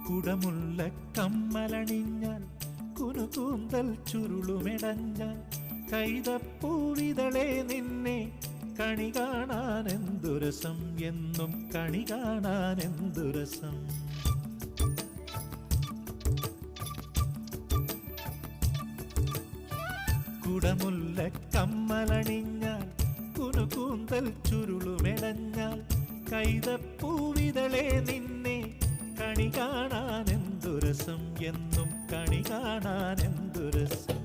കുടമുല്ല കമ്മലണിഞ്ഞാൽ കുനുകൂന്തൽ ചുരുളുമെടഞ്ഞാൽ കൈതപ്പൂവിതളെ നിന്നെ കണി കാണാൻ എന്തുരസം, എന്നും കണി കാണാൻ എന്തുരസം. കുടമുല്ല കമ്മലണിഞ്ഞാൽ കുനുകൂന്തൽ ചുരുളുമെടഞ്ഞാൽ കൈതപ്പൂവിതളെ നിന്നെ കണി കാണാൻ എന്തുരസം, എന്നും കണി കാണാൻ എന്തുരസം.